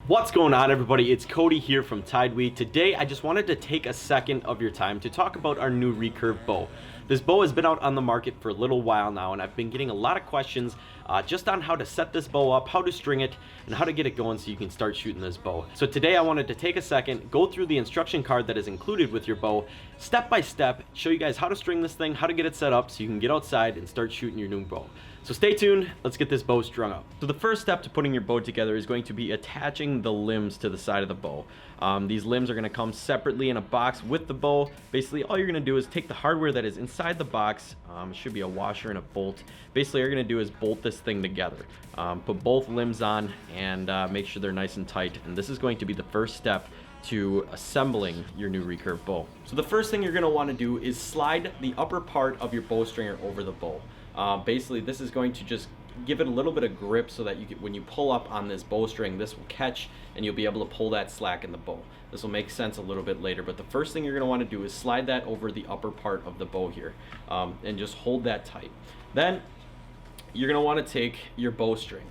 What's going on, everybody? It's Cody here from TideWe. Today I just wanted to take a second of your time to talk about our new recurve bow. This bow has been out on the market for a little while now, and I've been getting a lot of questions just on how to set this bow up, how to string it, and how to get it going so you can start shooting this bow. So today I wanted to take a second, go through the instruction card that is included with your bow, step by step, show you guys how to string this thing, how to get it set up so you can get outside and start shooting your new bow. So stay tuned, let's get this bow strung up. So the first step to putting your bow together is going to be attaching the limbs to the side of the bow. These limbs are going to come separately in a box with the bow. Basically, all you're going to do is take the hardware that is inside the box. It should be a washer and a bolt. Basically, all you're going to do is bolt this thing together. Put both limbs on and make sure they're nice and tight. And this is going to be the first step to assembling your new recurve bow. So the first thing you're going to want to do is slide the upper part of your bow stringer over the bow. Basically, this is going to just give it a little bit of grip so that you can, when you pull up on this bowstring, this will catch and you'll be able to pull that slack in the bow. This will make sense a little bit later, but the first thing you're going to want to do is slide that over the upper part of the bow here and just hold that tight. Then you're going to want to take your bowstring.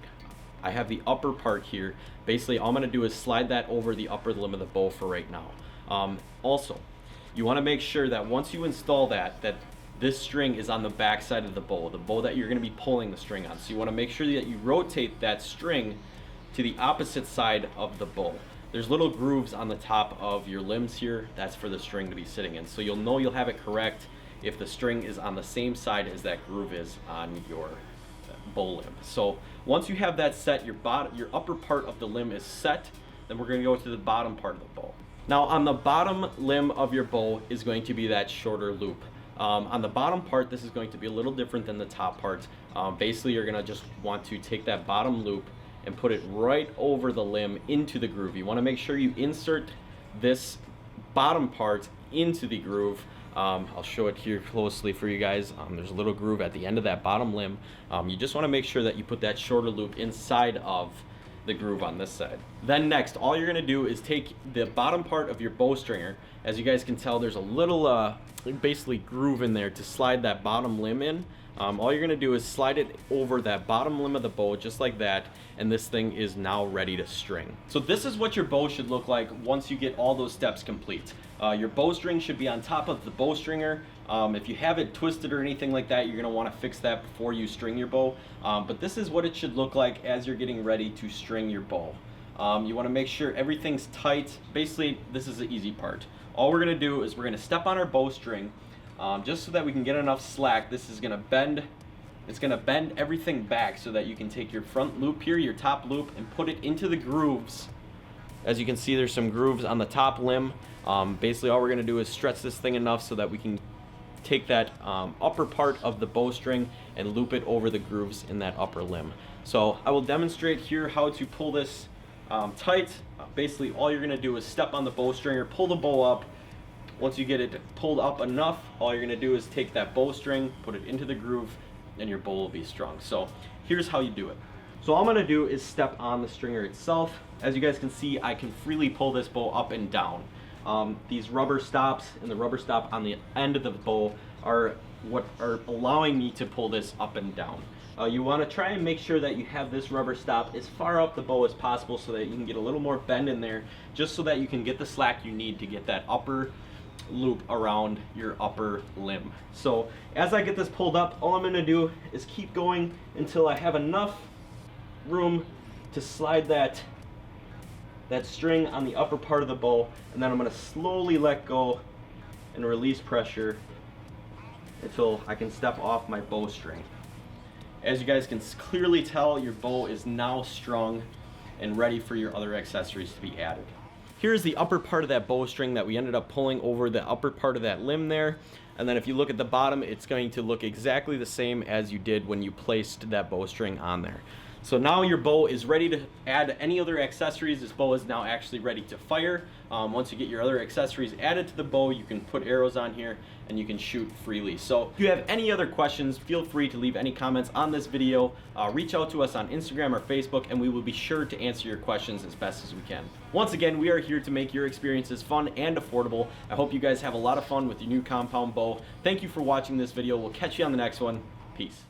I have the upper part here. Basically, all I'm going to do is slide that over the upper limb of the bow for right now. Also, you want to make sure that once you install that this string is on the back side of the bow that you're going to be pulling the string on. So you want to make sure that you rotate that string to the opposite side of the bow. There's little grooves on the top of your limbs here. That's for the string to be sitting in. So you'll know you'll have it correct if the string is on the same side as that groove is on your bow limb. So once you have that set, your upper part of the limb is set, then we're going to go to the bottom part of the bow. Now on the bottom limb of your bow is going to be that shorter loop. On the bottom part, this is going to be a little different than the top part. Basically, you're gonna just want to take that bottom loop and put it right over the limb into the groove. You wanna make sure you insert this bottom part into the groove. I'll show it here closely for you guys. There's a little groove at the end of that bottom limb. You just wanna make sure that you put that shorter loop inside of the groove on this side. Then next, all you're gonna do is take the bottom part of your bow stringer. As you guys can tell, there's a little basically groove in there to slide that bottom limb in. All you're gonna do is slide it over that bottom limb of the bow just like that, and this thing is now ready to string. So this is what your bow should look like once you get all those steps complete. Your bowstring should be on top of the bow stringer. If you have it twisted or anything like that, you're gonna wanna fix that before you string your bow. But this is what it should look like as you're getting ready to string your bow. You wanna make sure everything's tight. Basically, this is the easy part. All we're gonna do is we're gonna step on our bowstring just so that we can get enough slack. This is gonna bend, it's gonna bend everything back so that you can take your front loop here, your top loop, and put it into the grooves. As you can see, there's some grooves on the top limb. Basically, all we're gonna do is stretch this thing enough so that we can take that upper part of the bowstring and loop it over the grooves in that upper limb. So I will demonstrate here how to pull this tight. Basically, all you're gonna do is step on the bowstring or pull the bow up. Once you get it pulled up enough, all you're gonna do is take that bowstring, put it into the groove, and your bow will be strung. So here's how you do it. So all I'm gonna do is step on the stringer itself. As you guys can see, I can freely pull this bow up and down. These rubber stops and the rubber stop on the end of the bow are what are allowing me to pull this up and down. You want to try and make sure that you have this rubber stop as far up the bow as possible so that you can get a little more bend in there, just so that you can get the slack you need to get that upper loop around your upper limb. So as I get this pulled up, all I'm going to do is keep going until I have enough room to slide that string on the upper part of the bow, and then I'm going to slowly let go and release pressure until I can step off my bowstring. As you guys can clearly tell, your bow is now strung and ready for your other accessories to be added. Here's the upper part of that bowstring that we ended up pulling over the upper part of that limb there. And then if you look at the bottom, it's going to look exactly the same as you did when you placed that bowstring on there. So now your bow is ready to add any other accessories. This bow is now actually ready to fire. Once you get your other accessories added to the bow, you can put arrows on here and you can shoot freely. So if you have any other questions, feel free to leave any comments on this video. Reach out to us on Instagram or Facebook, and we will be sure to answer your questions as best as we can. Once again, we are here to make your experiences fun and affordable. I hope you guys have a lot of fun with your new compound bow. Thank you for watching this video. We'll catch you on the next one. Peace.